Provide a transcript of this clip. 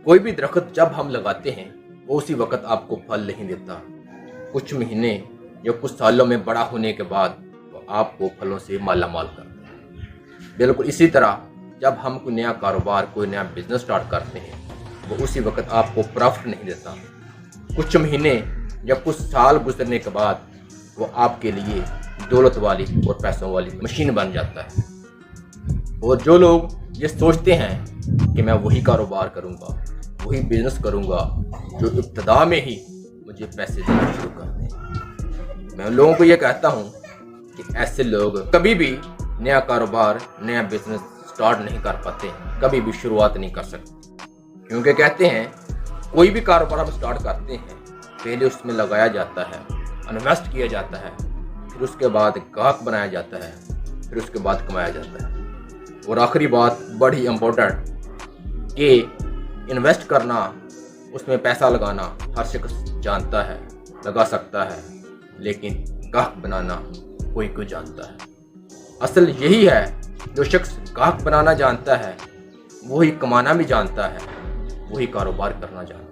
कोई भी दरख्त जब हम लगाते हैं वो उसी वक्त आपको फल नहीं देता। कुछ महीने या कुछ सालों में बड़ा होने के बाद वो आपको फलों से माला माल करता है। बिल्कुल इसी तरह जब हम कोई नया कारोबार, कोई नया बिजनेस स्टार्ट करते हैं वो उसी वक्त आपको प्रॉफिट नहीं देता। कुछ महीने या कुछ साल गुजरने के बाद वो आपके लिए दौलत वाली और पैसों वाली मशीन बन जाता है। और जो लोग ये सोचते हैं कि मैं वही कारोबार करूँगा, वही बिजनेस करूँगा जो इब्तदा में ही मुझे पैसे देना शुरू कर दें, मैं उन लोगों को ये कहता हूँ कि ऐसे लोग कभी भी नया कारोबार, नया बिजनेस स्टार्ट नहीं कर पाते, कभी भी शुरुआत नहीं कर सकते। क्योंकि कहते हैं कोई भी कारोबार हम स्टार्ट करते हैं पहले उसमें लगाया जाता है, इन्वेस्ट किया जाता है, फिर उसके बाद ग्राहक बनाया जाता है, फिर उसके बाद कमाया जाता है। और आखिरी बात बड़ी इम्पोर्टेंट कि इन्वेस्ट करना, उसमें पैसा लगाना हर शख्स जानता है, लगा सकता है, लेकिन ग्राहक बनाना कोई जानता है। असल यही है, जो शख्स ग्राहक बनाना जानता है वही कमाना भी जानता है, वही कारोबार करना जानता है।